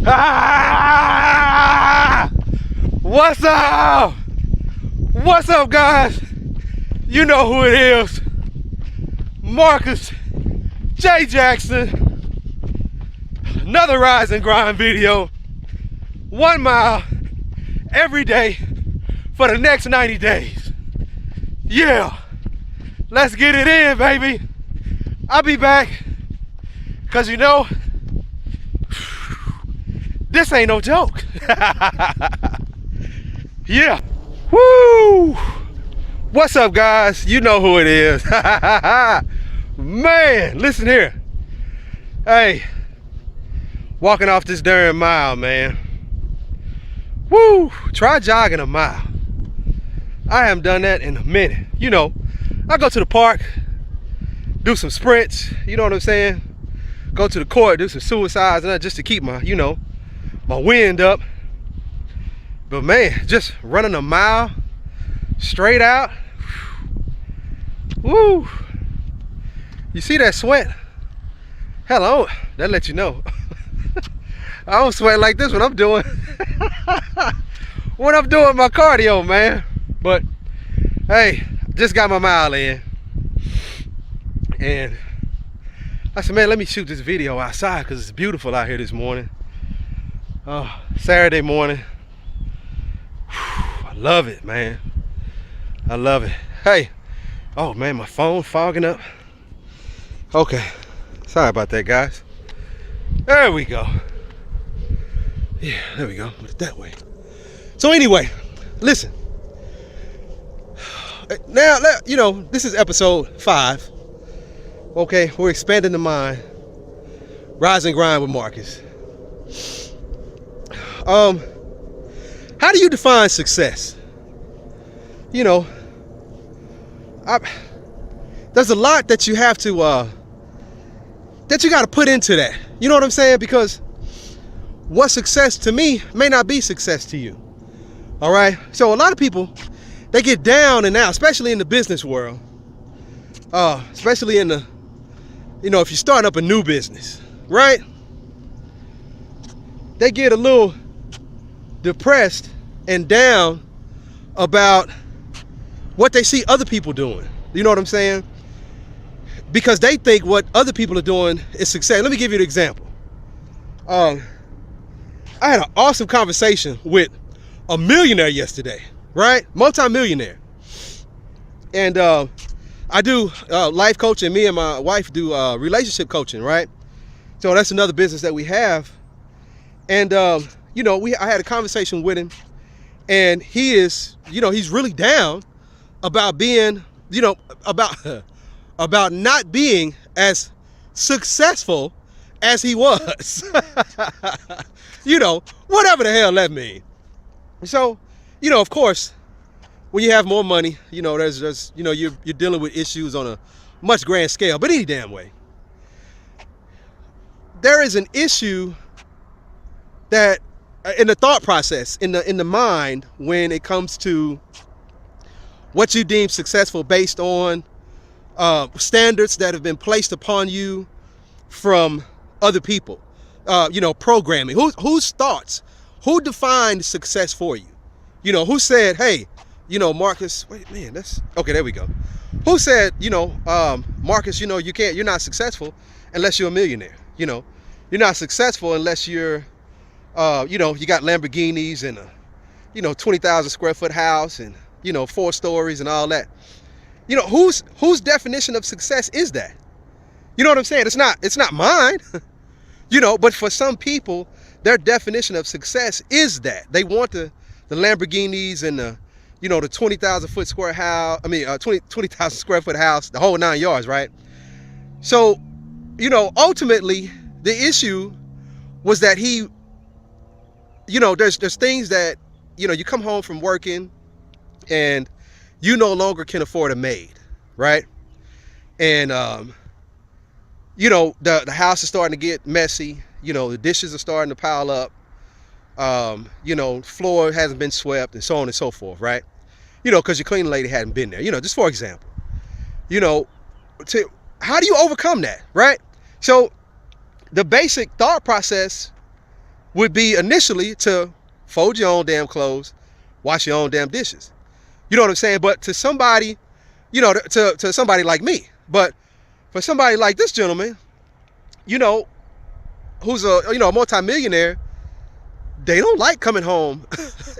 Ah! What's up? What's up, guys? You know who it is. Marcus J. Jackson. Another Rise and Grind video. 1 mile every day for the next 90 days. Yeah. Let's get it in, baby. I'll be back. Cause you know, this ain't no joke. Yeah. Woo! What's up, guys? You know who it is. Man, listen here. Hey, walking off this darn mile, man. Woo! Try jogging a mile. I haven't done that in a minute. You know, I go to the park, do some sprints, you know what I'm saying? Go to the court, do some suicides, and just to keep my, you know, my wind up. But man, just running a mile straight out. Woo! You see that sweat? Hello, that lets you know. I don't sweat like this when I'm doing when I'm doing my cardio, man. But hey, just got my mile in. And I said, man, let me shoot this video outside because it's beautiful out here this morning. Saturday morning. Whew, I love it, man. I love it. Hey, oh man, my phone fogging up. Okay, sorry about that, guys. There we go. Yeah, there we go. Put it that way. So anyway, listen. Now, you know, this is episode 5. Okay, we're expanding the mind. Rise and Grind with Marcus. How do you define success? You know, there's a lot that you have to that you got to put into that. You know what I'm saying? Because what success to me may not be success to you. All right. So a lot of people, they get down and out, especially in the business world. Especially in the, you know, if you're starting up a new business, right? They get a little depressed and down about what they see other people doing. You know what I'm saying? Because they think what other people are doing is success. Let me give you an example. I had an awesome conversation with a millionaire yesterday, right? Multi-millionaire. And I do life coaching. Me and my wife do relationship coaching, right? So that's another business that we have. And you know, I had a conversation with him, and he is, you know, he's really down about being, you know, about not being as successful as he was. You know, whatever the hell that means. So, you know, of course, when you have more money, you know, there's you know, you're dealing with issues on a much grand scale, but any damn way. There is an issue that in the thought process, in the mind, when it comes to what you deem successful based on standards that have been placed upon you from other people. You know, programming. Whose thoughts? Who defined success for you? You know, who said, hey, you know, Marcus, wait, man, that's okay, there we go. Who said, you know, Marcus, you know, you're not successful unless you're a millionaire. You know, you're not successful unless you're you know, you got Lamborghinis and a, you know, 20,000 square foot house and, you know, 4 stories and all that. You know, whose definition of success is that? You know what I'm saying? It's not mine. You know, but for some people, their definition of success is that. They want the Lamborghinis and the, you know, the 20,000 foot square house. I mean, 20,000 square foot house, the whole 9 yards, right? So, you know, ultimately, the issue was that he, you know, there's things that, you know, you come home from working and you no longer can afford a maid, right? And, you know, the house is starting to get messy. You know, the dishes are starting to pile up. You know, floor hasn't been swept and so on and so forth, right? You know, because your cleaning lady hadn't been there, you know, just for example. You know, how do you overcome that, right? So the basic thought process would be initially to fold your own damn clothes, wash your own damn dishes. You know what I'm saying? But to somebody, you know, to somebody like me, but for somebody like this gentleman, you know, who's a multimillionaire, they don't like coming home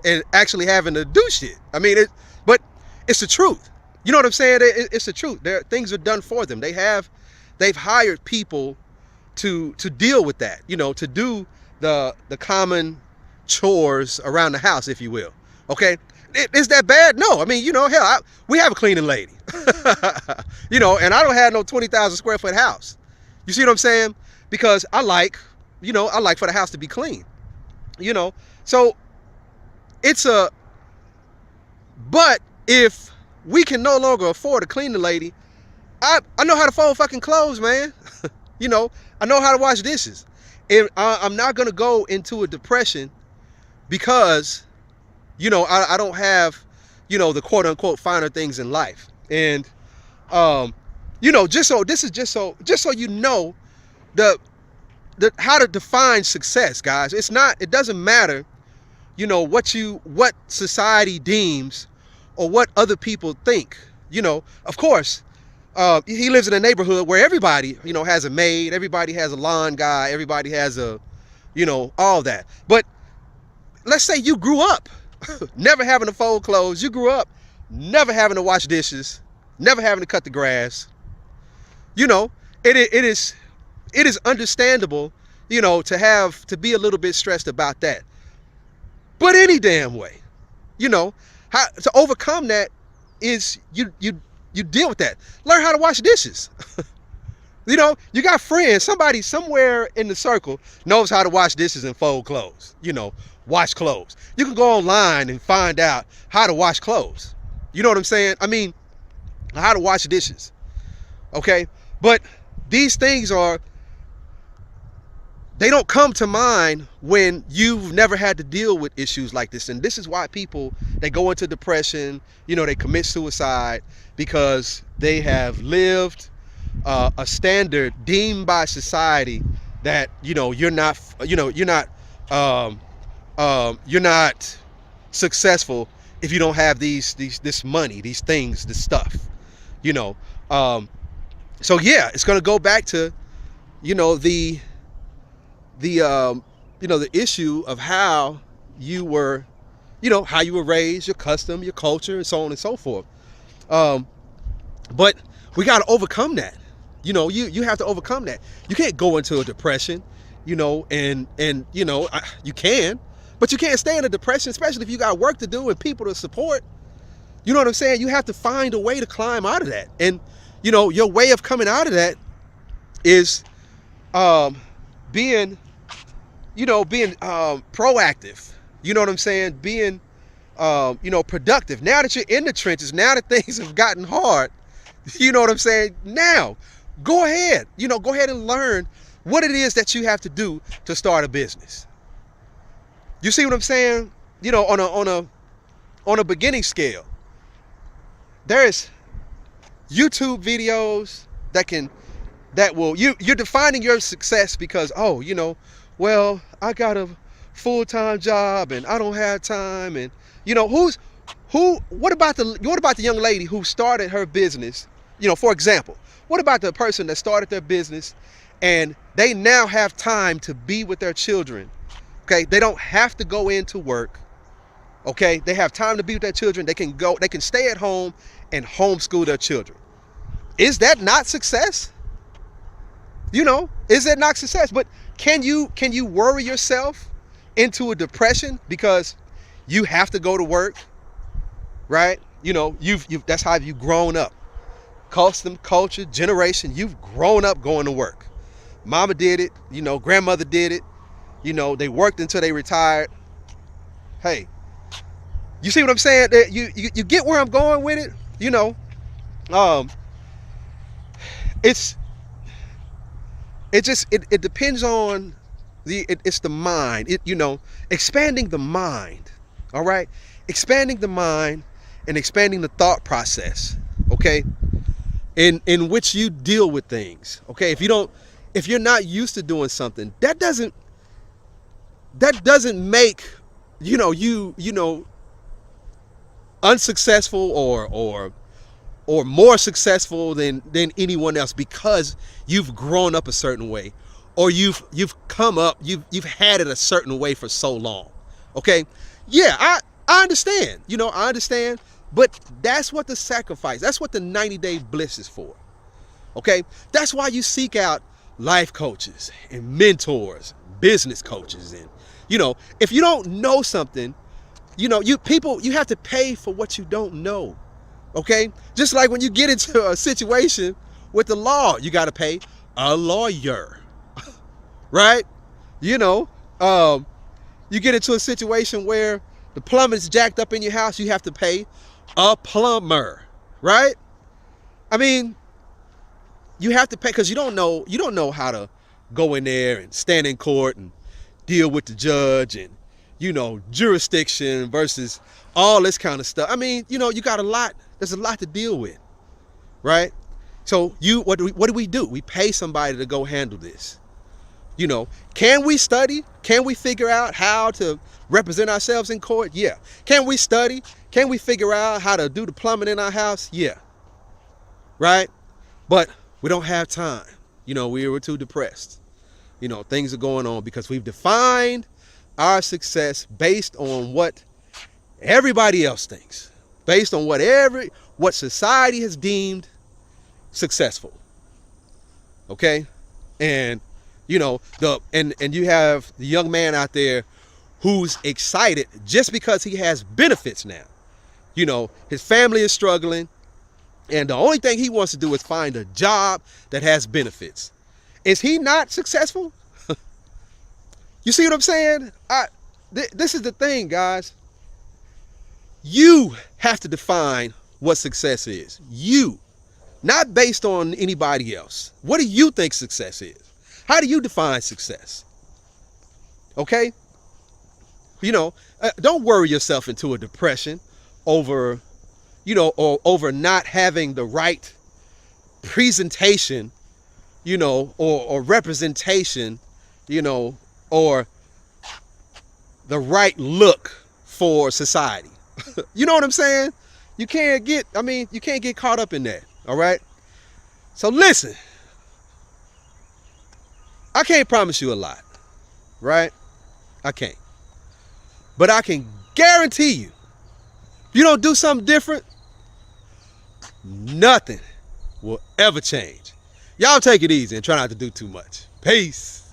and actually having to do shit. I mean, but it's the truth. You know what I'm saying? It's the truth. Things are done for them. They've hired people to deal with that. You know, to do the common chores around the house, if you will. Okay, is that bad? No. I mean, you know, hell, we have a cleaning lady. You know, and I don't have no 20,000 square foot house. You see what I'm saying? Because I like for the house to be clean. You know, so but if we can no longer afford a cleaning lady, I know how to fold fucking clothes, man. You know, I know how to wash dishes. And I'm not going to go into a depression because, you know, I don't have, you know, the quote unquote finer things in life. And, you know, just so you know how to define success, guys. It doesn't matter, you know, what society deems or what other people think. You know, of course, he lives in a neighborhood where everybody, you know, has a maid, everybody has a lawn guy, everybody has you know, all that. But let's say you grew up never having to fold clothes. You grew up never having to wash dishes, never having to cut the grass. You know, it is understandable, you know, to be a little bit stressed about that. But any damn way, you know, how to overcome that is you deal with that. Learn how to wash dishes. You know, you got friends, somebody somewhere in the circle knows how to wash dishes and fold clothes, you know, wash clothes. You can go online and find out how to wash clothes. You know what I'm saying? I mean, how to wash dishes. Okay? But these things they don't come to mind when you've never had to deal with issues like this. And this is why people, they go into depression, you know, they commit suicide because they have lived a standard deemed by society that, you know, you're not successful if you don't have this money, these things, this stuff, you know. So yeah, it's going to go back to, you know, the issue of how you were raised, your custom, your culture, and so on and so forth. But we got to overcome that. You know, you have to overcome that. You can't go into a depression, you know, and you know, you can, but you can't stay in a depression, especially if you got work to do and people to support. You know what I'm saying? You have to find a way to climb out of that. And, you know, your way of coming out of that is being proactive. You know what I'm saying? Being, you know, productive. Now that you're in the trenches, now that things have gotten hard, you know what I'm saying? Now, go ahead and learn what it is that you have to do to start a business. You see what I'm saying? You know, on a beginning scale, there's YouTube videos you're defining your success because, oh, you know, well, I got a full-time job and I don't have time. And, you know, what about the young lady who started her business? You know, for example, what about the person that started their business and they now have time to be with their children? Okay, they don't have to go into work. Okay, they have time to be with their children. They can stay at home and homeschool their children. Is that not success? You know, is that not success? But can you worry yourself into a depression because you have to go to work, right? You know, that's how you've grown up. Custom, culture, generation, you've grown up going to work. Mama did it, you know, grandmother did it. You know, they worked until they retired. Hey, you see what I'm saying? You get where I'm going with it? You know, it depends on it's the mind. You know, expanding the mind. All right, expanding the mind and expanding the thought process. Okay, in which you deal with things. Okay, if you're not used to doing something, that doesn't that doesn't make, unsuccessful or more successful than anyone else because you've grown up a certain way, or you've come up, you've had it a certain way for so long. Okay? Yeah, I understand. I understand, but that's what the sacrifice, that's what the 90-day BLITZ is for. Okay? That's why you seek out life coaches and mentors, business coaches, and if you don't know something, you have to pay for what you don't know. Okay? Just like when you get into a situation with the law, you got to pay a lawyer. Right? You get into a situation where the plumbing's jacked up in your house, you have to pay a plumber. Right? I mean, you have to pay because you don't know how to go in there and stand in court and deal with the judge and jurisdiction versus all this kind of stuff. I mean, you got there's a lot to deal with, right? So what do we do? We pay somebody to go handle this. Can we study? Can we figure out how to represent ourselves in court? Yeah. Can we study? Can we figure out how to do the plumbing in our house? Yeah. Right? But we don't have time. We were too depressed. Things are going on because we've defined our success based on what everybody else thinks, based on what society has deemed successful. Okay? And you have the young man out there who's excited just because he has benefits now. His family is struggling, and the only thing he wants to do is find a job that has benefits. Is he not successful? You see what I'm saying? This is the thing, guys. You have to define what success is. You, not based on anybody else. What do you think success is? How do you define success? Okay? Don't worry yourself into a depression over, or over not having the right presentation, or representation, or the right look for society. You know what I'm saying? You can't get caught up in that. All right? So listen, I can't promise you a lot, right? I can't. But I can guarantee you, if you don't do something different, nothing will ever change. Y'all take it easy and try not to do too much. Peace.